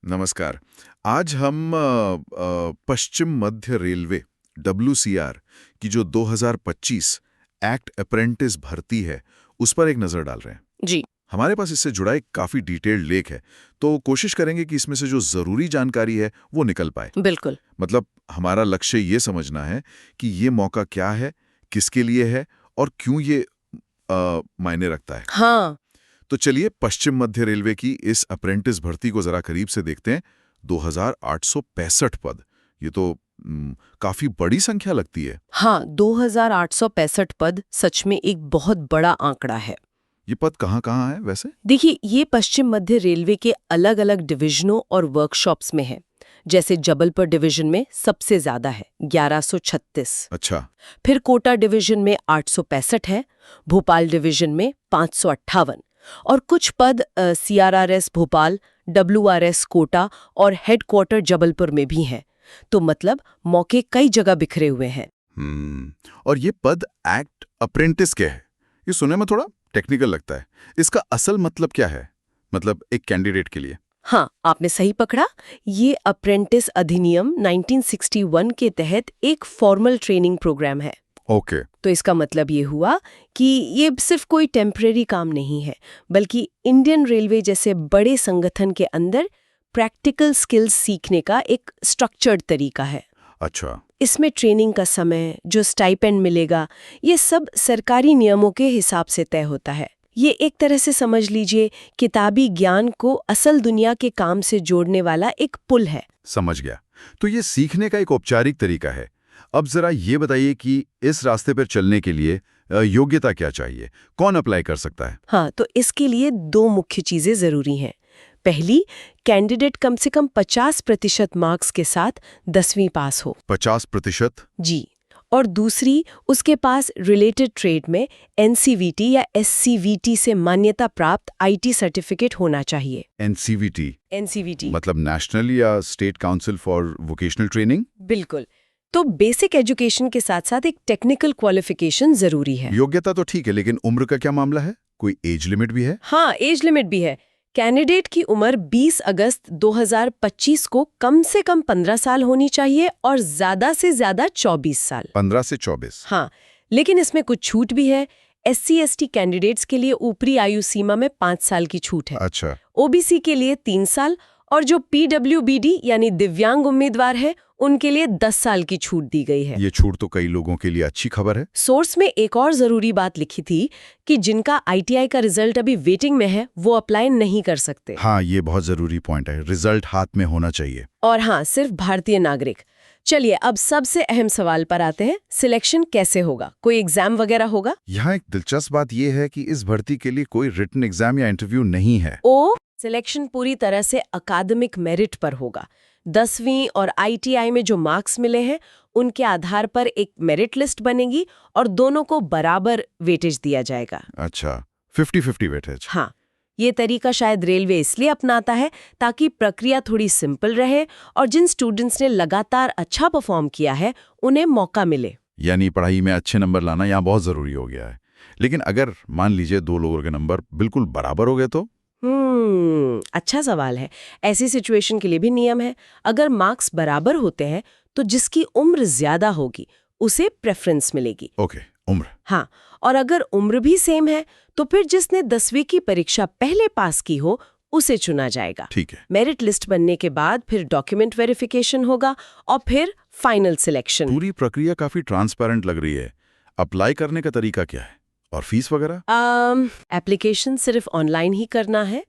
नमस्कार। आज हम पश्चिम मध्य रेलवे WCR की जो 2025 एक्ट अप्रेंटिस भर्ती है उस पर एक नज़र डाल रहे हैं। जी। हमारे पास इससे जुड़ा एक काफ़ी डिटेल्ड लेख है, तो कोशिश करेंगे कि इसमें से जो ज़रूरी जानकारी है वो निकल पाए। बिल्कुल। मतलब हमारा लक्ष्य ये समझना है कि ये मौका क्या है, किसके लिए है और क्यों ये मायने रखता है। हाँ। तो चलिए पश्चिम मध्य रेलवे की इस अप्रेंटिस भर्ती को जरा करीब से देखते हैं। 2865 पद, ये तो काफी बड़ी संख्या लगती है। हाँ, 2865 पद सच में एक बहुत बड़ा आंकड़ा है। ये पद कहाँ है वैसे? देखिए, ये पश्चिम मध्य रेलवे के अलग अलग डिविजनों और वर्कशॉप्स में है। जैसे जबलपुर डिवीजन में सबसे ज्यादा है, 1136। अच्छा। फिर कोटा डिवीजन में 865 है, भोपाल डिवीजन में 558 और कुछ पद CRRS भोपाल, WRS कोटा और हेडक्वार्टर जबलपुर में भी हैं। तो मतलब मौके कई जगह बिखरे हुए हैं। और ये पद एक्ट अप्रेंटिस के है, ये सुनने में थोड़ा टेक्निकल लगता है। इसका असल मतलब क्या है, मतलब एक कैंडिडेट के लिए? हाँ, आपने सही पकड़ा। ये अप्रेंटिस अधिनियम 1961 के तहत एक फॉर्मल ट्रेनिंग प्रोग्राम है। ओके। तो इसका मतलब ये हुआ कि ये सिर्फ कोई टेम्परेरी काम नहीं है, बल्कि इंडियन रेलवे जैसे बड़े संगठन के अंदर प्रैक्टिकल स्किल्स सीखने का एक स्ट्रक्चर्ड तरीका है। अच्छा। इसमें ट्रेनिंग का समय, जो स्टाइपेंड मिलेगा, ये सब सरकारी नियमों के हिसाब से तय होता है। ये एक तरह से समझ लीजिए किताबी ज्ञान को असल दुनिया के काम से जोड़ने वाला एक पुल है। समझ गया। तो ये सीखने का एक औपचारिक तरीका है। अब जरा ये बताइए कि इस रास्ते पर चलने के लिए योग्यता क्या चाहिए, कौन अप्लाई कर सकता है? हाँ, तो इसके लिए दो मुख्य चीजें जरूरी हैं। पहली, कैंडिडेट कम से कम 50% मार्क्स के साथ 10वीं पास हो। 50%? जी। और दूसरी, उसके पास रिलेटेड ट्रेड में NCVT या SCVT से मान्यता प्राप्त IT सर्टिफिकेट होना चाहिए। NCVT मतलब नेशनल या state council for vocational training? बिल्कुल। तो बेसिक एजुकेशन के साथ साथ एक टेक्निकल क्वालिफिकेशन जरूरी है। योग्यता तो ठीक है, लेकिन उम्र का क्या मामला है? कोई एज लिमिट भी है? हाँ, एज लिमिट भी है। कैंडिडेट की उम्र 20 अगस्त 2025 को कम से कम 15 साल होनी चाहिए और ज्यादा से ज्यादा 24 साल। 15 से 24? हाँ, लेकिन इसमें कुछ छूट भी है। SC/ST कैंडिडेट्स के लिए ऊपरी आयु सीमा में 5 साल की छूट है। अच्छा। OBC के लिए 3 साल और जो PWBD यानी दिव्यांग उम्मीदवार है उनके लिए 10 साल की छूट दी गई है। ये छूट तो कई लोगों के लिए अच्छी खबर है। सोर्स में एक और जरूरी बात लिखी थी कि जिनका ITI का रिजल्ट अभी वेटिंग में है वो अप्लाई नहीं कर सकते। हाँ, ये बहुत जरूरी पॉइंट है, रिजल्ट हाथ में होना चाहिए। और हाँ, सिर्फ भारतीय नागरिक। चलिए अब सबसे अहम सवाल पर आते हैं, सिलेक्शन कैसे होगा? कोई एग्जाम वगैरह होगा? यहाँ एक दिलचस्प बात यह है कि इस भर्ती के लिए कोई रिटन एग्जाम या इंटरव्यू नहीं है। सिलेक्शन पूरी तरह से अकादमिक मेरिट पर होगा। 10वीं और ITI में जो मार्क्स मिले हैं उनके आधार पर एक मेरिट लिस्ट बनेगी और दोनों को बराबर वेटेज दिया जाएगा। अच्छा, 50-50 वेटेज। हाँ, ये तरीका शायद रेलवे इसलिए अपनाता है ताकि प्रक्रिया थोड़ी सिंपल रहे और जिन स्टूडेंट्स ने लगातार अच्छा परफॉर्म किया है उन्हें मौका मिले। यानी पढ़ाई में अच्छे नंबर लाना यहाँ बहुत जरूरी हो गया है। लेकिन अगर मान लीजिए दो लोगों के नंबर बिल्कुल बराबर हो गए तो? अच्छा सवाल है। ऐसी सिचुएशन के लिए भी नियम है। अगर मार्क्स बराबर होते हैं तो जिसकी उम्र ज्यादा होगी उसे प्रेफरेंस मिलेगी। ओके, उम्र। हाँ, और अगर उम्र भी सेम है तो फिर जिसने 10वीं की परीक्षा पहले पास की हो उसे चुना जाएगा। ठीक है। मेरिट लिस्ट बनने के बाद फिर डॉक्यूमेंट वेरिफिकेशन होगा और फिर फाइनल सिलेक्शन। पूरी प्रक्रिया काफी ट्रांसपेरेंट लग रही है। अप्लाई करने का तरीका क्या है और फीस वगैरह? एप्लीकेशन सिर्फ ऑनलाइन ही करना है।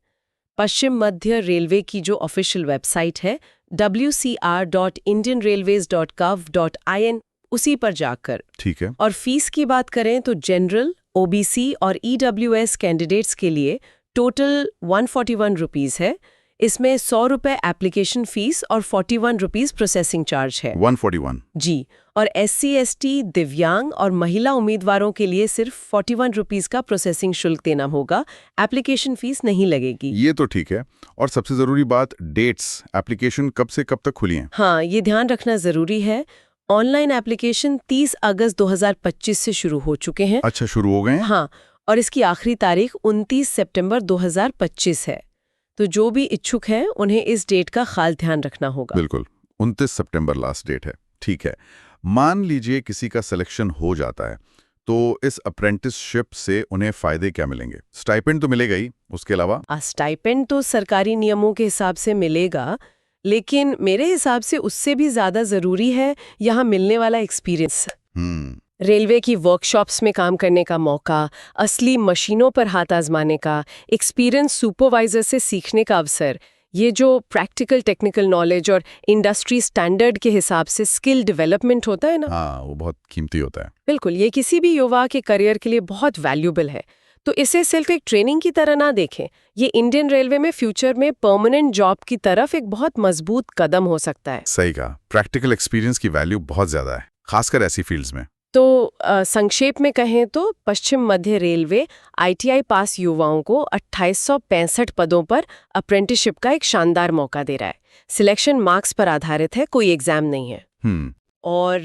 पश्चिम मध्य रेलवे की जो ऑफिशियल वेबसाइट है wcr.indianrailways.gov.in उसी पर जाकर। ठीक है। और फीस की बात करें तो जनरल, OBC और EWS कैंडिडेट्स के लिए टोटल 141 रुपीस है। इसमें 100 रुपए एप्लीकेशन फीस और 41 रुपीस प्रोसेसिंग चार्ज है। 141? जी। और SC/ST, दिव्यांग और महिला उम्मीदवारों के लिए सिर्फ 41 रुपीस का प्रोसेसिंग शुल्क देना होगा। एप्लीकेशन फीस नहीं लगेगी। ये तो ठीक है। और सबसे जरूरी बात, डेट्स, एप्लीकेशन कब से कब तक खुली हैं? हाँ, ये ध्यान रखना जरूरी है। ऑनलाइन एप्लीकेशन 30 अगस्त 2025 से शुरू हो चुके हैं। अच्छा, शुरू हो गए हैं? हाँ, और इसकी आखिरी तारीख 29 सितंबर 2025 है। तो जो भी इच्छुक हैं उन्हें इस डेट का खास ध्यान रखना होगा। बिल्कुल, 29 सितंबर लास्ट डेट है। ठीक है, मान लीजिए किसी का सिलेक्शन हो जाता है, तो इस अप्रेंटिसशिप से उन्हें फायदे क्या मिलेंगे? स्टाइपेंड तो मिलेगा ही, उसके अलावा? स्टाइपेंड तो सरकारी नियमों के हिसाब से मिलेगा, लेकिन मेरे हिसाब से उससे भी ज्यादा जरूरी है यहाँ मिलने वाला एक्सपीरियंस। रेलवे की वर्कशॉप्स में काम करने का मौका, असली मशीनों पर हाथ आजमाने का, एक्सपीरियंस सुपरवाइजर से सीखने का अवसर, ये जो प्रैक्टिकल टेक्निकल नॉलेज और इंडस्ट्री स्टैंडर्ड के हिसाब से स्किल डेवलपमेंट होता है ना, हाँ, वो बहुत कीमती होता है। बिल्कुल, ये किसी भी युवा के करियर के लिए बहुत वैल्यूबल है। तो इसे सिर्फ एक ट्रेनिंग की तरह ना देखें, ये इंडियन रेलवे में फ्यूचर में परमानेंट जॉब की तरफ एक बहुत मजबूत कदम हो सकता है। सही कहा, प्रैक्टिकल एक्सपीरियंस की वैल्यू बहुत ज्यादा है, खासकर ऐसी फील्ड्स में। तो संक्षेप में कहें तो पश्चिम मध्य रेलवे ITI पास युवाओं को 2865 पदों पर अप्रेंटिसशिप का एक शानदार मौका दे रहा है। सिलेक्शन मार्क्स पर आधारित है, कोई एग्जाम नहीं है। और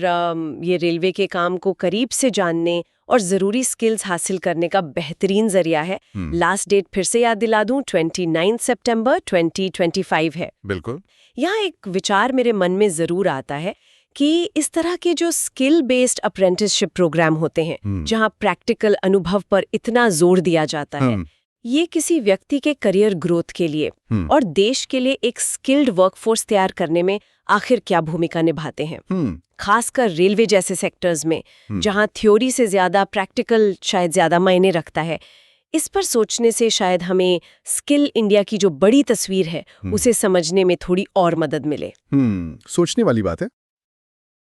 ये रेलवे के काम को करीब से जानने और ज़रूरी स्किल्स हासिल करने का बेहतरीन जरिया है। लास्ट डेट फिर से याद दिला दूं, 29 सितंबर 2025 है। बिल्कुल। यहाँ एक विचार मेरे मन में ज़रूर आता है कि इस तरह के जो स्किल बेस्ड अप्रेंटिसशिप प्रोग्राम होते हैं, जहाँ प्रैक्टिकल अनुभव पर इतना जोर दिया जाता है, ये किसी व्यक्ति के करियर ग्रोथ के लिए और देश के लिए एक स्किल्ड वर्कफोर्स तैयार करने में आखिर क्या भूमिका निभाते हैं। खासकर रेलवे जैसे सेक्टर्स में, जहां थ्योरी से ज्यादा प्रैक्टिकल शायद ज्यादा मायने रखता है। इस पर सोचने से शायद हमें स्किल इंडिया की जो बड़ी तस्वीर है उसे समझने में थोड़ी और मदद मिले। सोचने वाली बात है।